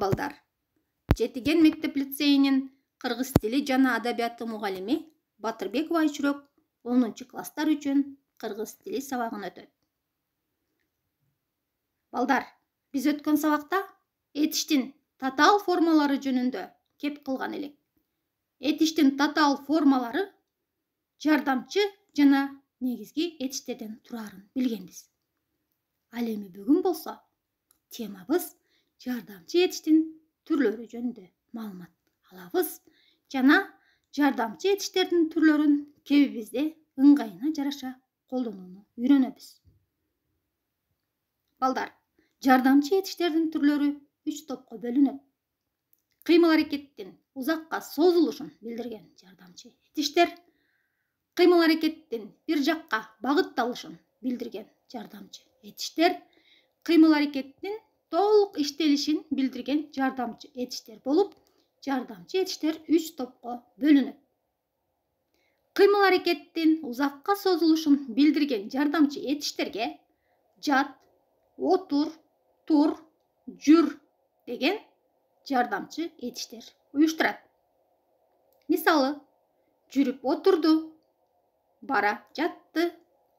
балдар. Жетиген мектеп лицейинин кыргыз тили жана адабияты мугалими Батырбекова Айчүрөк 10 класстар үчүн кыргыз тили сабагын өтөт. Балдар, биз өткөн сабакта этиштин татаал формалары жөнүндө кеп кылган элек. Этиштин татаал формалары жардамчы жана негизги этиштерден турарын билгенбиз. Ал эми бүгүн болсо темабыз жардамчы этиштин түрлөрү жөнүндө маалымат алабыз жана жардамчы этиштердин түрлөрүн кебибизде ыңгайына жараша колдонууну үйрөнөбүз. Балдар, жардамчы этиштердин түрлөрү 3 топко бөлүнөт. Кыймыл-аракеттин узакка созулушун билдирген жардамчы этиштер, кыймыл-аракеттин бир жакка багытталышын билдирген жардамчы этиштер, кыймыл-аракеттин толук иштелишин билдирген жардамчы этиштер болуп, жардамчы этиштер 3 топко бөлүнөт. Кыймыл-аракеттин узакка созулушун билдирген жардамчы этиштерге жат, отур, тур, жүр деген жардамчы этиштер уюштурат. Мисалы, жүрүп отурду, бара жатты,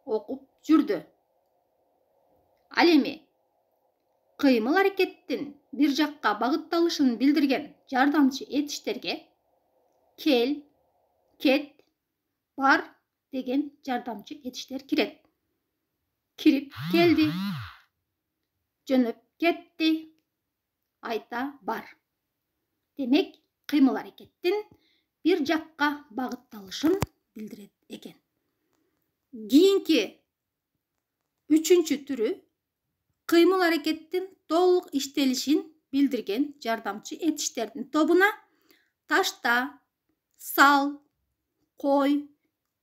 окуп жүрдү. Ал эми кыймыл-аракеттин бир жакка багытталышын билдирген жардамчы этиштерге кел, кет, бар деген жардамчы этиштер кирет. Кирип келди, жөнөп кетти, айта бар. Демек, кыймыл-аракеттин бир жакка багытталышын билдирет экен. Кийинки 3-чү түрү кыймыл-аракеттин толук иштелишин билдирген жардамчы этиштердин тобуна ташта, сал, кой,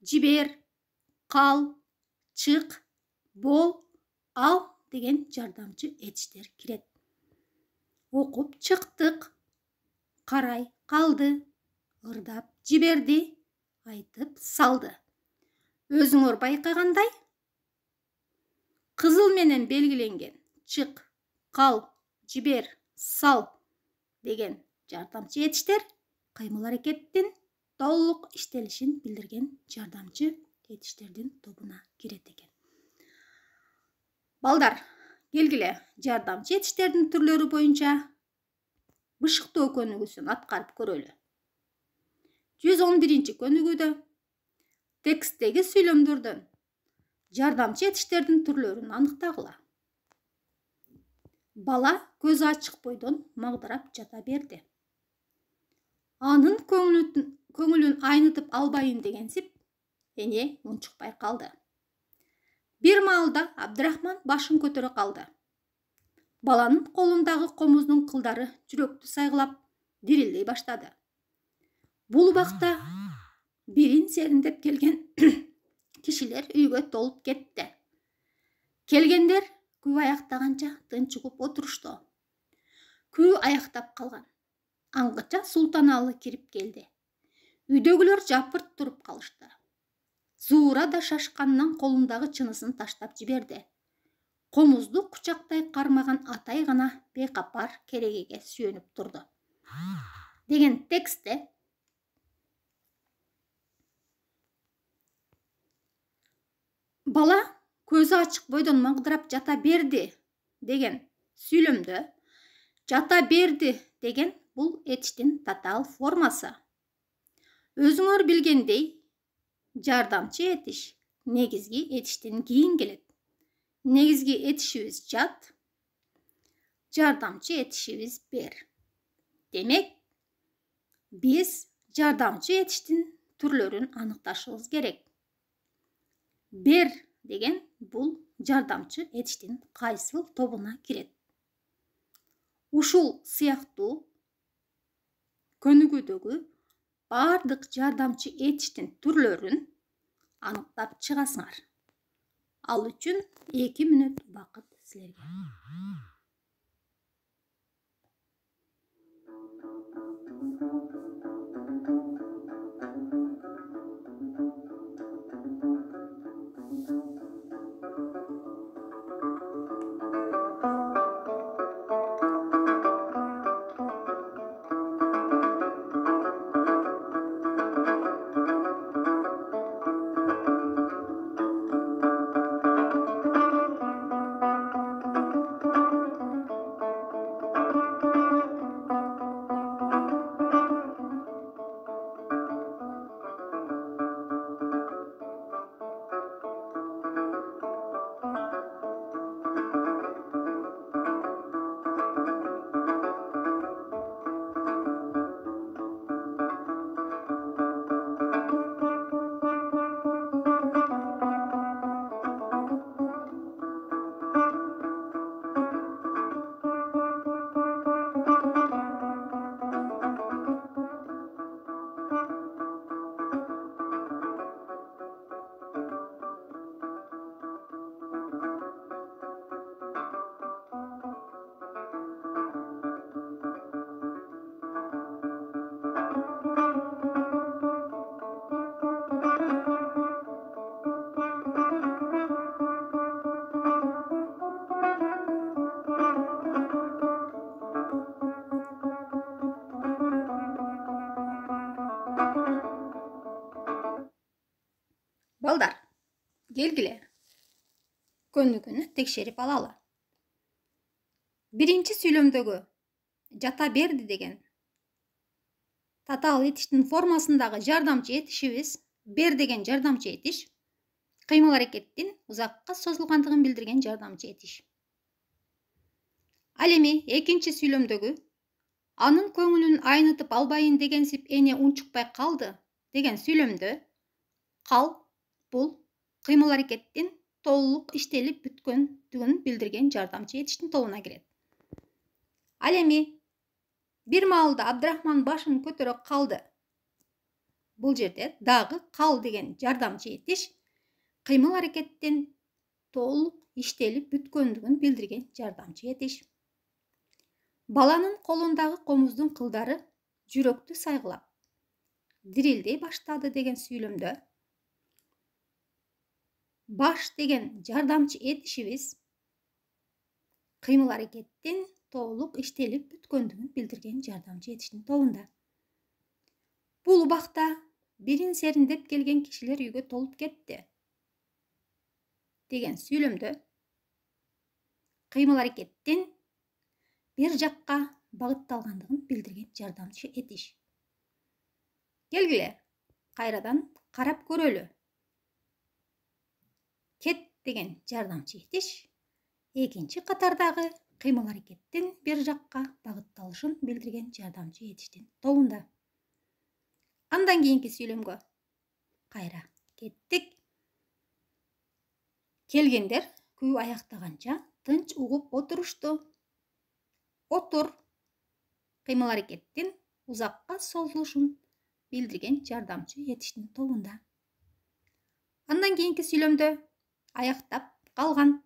жибер, кал, чык, бол, ал деген жардамчы этиштер кирет. Окуп чыктык, карай калды, ырдап жиберди, айтып салды. Өзүңөр байкагандай, кызыл менен белгиленген чык, кал, жибер, сал деген жардамчы этиштер кыймыл-аракеттин толук иштелишин билдирген жардамчы этиштердин тобуна кирет экен. Балдар, келгиле жардамчы этиштердин түрлөрү боюнча бышыктоо көнүгүүсүн аткарып көрөлү. 111 көнүгүүдө тексттеги сүйлөмдөрдөн жардамчы этиштердин түрлөрүн аныктагыла. Бала көзү ачык бойдон магдырап жата берди. Анын көңүлүн айнытып албайын дегенсип, эне унчукпай калды. Бир маалда Абдрахман башын көтөрө калды. Баланын колундагы комуздун кылдары жүрөктү сайгылап, дирилдей баштады. Бул убакта бирин сериндеп келген кишилер үйгө толуп кетти. Келгендер күү аяктаганча тынчыгып отурушту. Күү аяктап калган. Аңгыча Султаналы кирип келди. Үйдөгүлөр жапырт туруп калышты. Зуура да шашкандан колундагы чынысын таштап жиберди. Комузду кучактай кармаган атай гана бейкапар керегеге сүйөнүп турду. Деген текстте бала көзү ачык бойдон магдырап жата берди деген сүйлөмдө жата берди деген бул этиштин татаал формасы. Өзүңөр билгендей, жардамчы этиш негизги этиштен кийин келет. Негизги этишибиз жат, жардамчы этишибиз бер. Демек, биз жардамчы этиштин түрлөрүн аныкташыбыз керек. Бер деген бул жардамчы этиштин кайсыл тобуна кирет? Ушул сыяктуу көнүгүүдөгү бардык жардамчы этиштин түрлөрүн аныктап чыгасыңар. Ал үчүн 2 мүнөт убакыт силерге. Балдар, келгиле. Көнүгүнү текшерип алалы. Биринчи сүйлөмдөгү жата берди деген татаал этиштин формасындагы жардамчы этишибиз бер деген жардамчы этиш кыймыл аракеттин узакка созулгандыгын билдирген жардамчы этиш. Ал эми экинчи сүйлөмдөгү анын көңүлүн айнытып албайын дегенсип эне унчукпай калды деген сүйлөмдө кал бул кыймыл аракеттин толук иштелип бүткөндүгүн билдирген жардамчы этиштин тобуна кирет. Ал эми бир маалда Абдрахман башын көтөрө калды. Бул жерде дагы кал деген жардамчы этиш кыймыл аракеттин толук иштелип бүткөндүгүн билдирген жардамчы этиш. Баланын колундагы комуздун кылдары жүрөктү сайгылап дирилдей баштады деген сүйлөмдө баш деген жардамчы этишибиз кыймыл аракеттин толук иштелип бүткөндүгүн билдирген жардамчы этиштин тобунда. Бул убакта бирин сериндеп келген кишилер үйгө толуп кетти деген сүйлөмдө кыймыл аракеттин бир жакка багытталгандыгын билдирген жардамчы этиш. Келгиле, кайрадан карап көрөлү. Кет деген жардамчы этиш экинчи катардагы кыймыл аракеттин бир жакка багытталышын билдирген жардамчы этиштин тобунда. Андан кийинки сүйлөмгө кайра кеттик. Келгендер күү аяктаганча тынч угуп отурушту. Отур кыймыл аракеттин узакка созулушун билдирген жардамчы этиштин тобунда. Андан кийинки сүйлөмдө аяктап калган.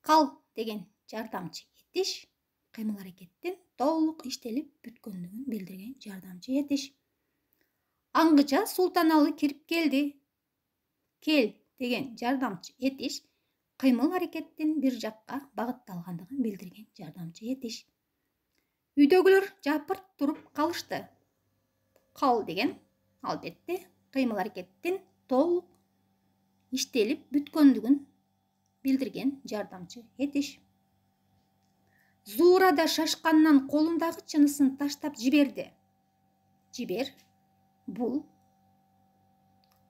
Кал деген жардамчы этиш кыймыл аракеттин толук иштелип бүткөндүгүн билдирген жардамчы этиш. Аңгыча Султаналы кирип келди. Кел деген жардамчы этиш кыймыл аракеттин бир жакка багытталгандыгын билдирген жардамчы этиш. Үйдөгүлөр жапырт туруп калышты. Кал деген албетте кыймыл аракеттин толук иштелип бүткөндүгүн билдирген жардамчы этиш. Зуура да шашкандан колундагы чынысын таштап жиберди. Жибер бул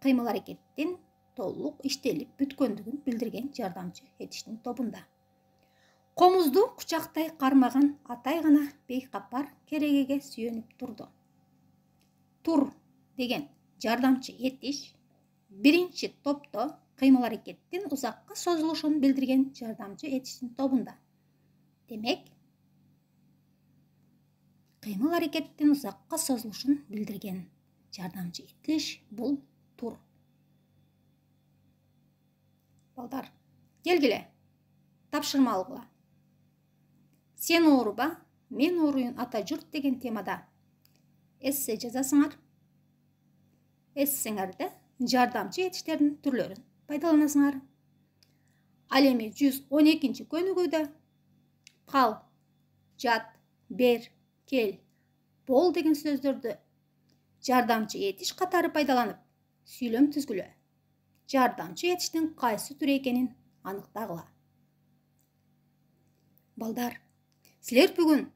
кыймыл аракеттин толук иштелип бүткөндүгүн билдирген жардамчы этиштин тобунда. Комузду кучактай кармаган атай гана бейкапар керегеге сүйөнүп турду. Тур деген жардамчы этиш биринчи топто кыймыл аракеттин узакка созулушун билдирген жардамчы этиштин тобунда. Демек, кыймыл аракеттин узакка созулушун билдирген жардамчы этиш бул тур. Балдар, келгиле, тапшырма алгыла. Сен ооруба, мен ооруйун ата журт деген темада эссе жазасыңар. Эссеңерде жардамчы этиштердин түрлөрүн пайдаланасыңар. Ал эми 112-чи көнүгүүдө кал, жат, бер, кел, бол деген сөздөрдү жардамчы этиш катары пайдаланып сүйлөм түзгүлө. Жардамчы этиштин кайсы түрү экенин аныктагыла. Балдар, силер бүгүн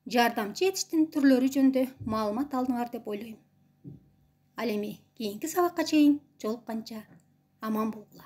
жардамчы этиштин түрлөрү жөнүндө маалымат алдыңар деп ойлойм. Ал эми кийинки сабакка чейин жолукканча аман болгула.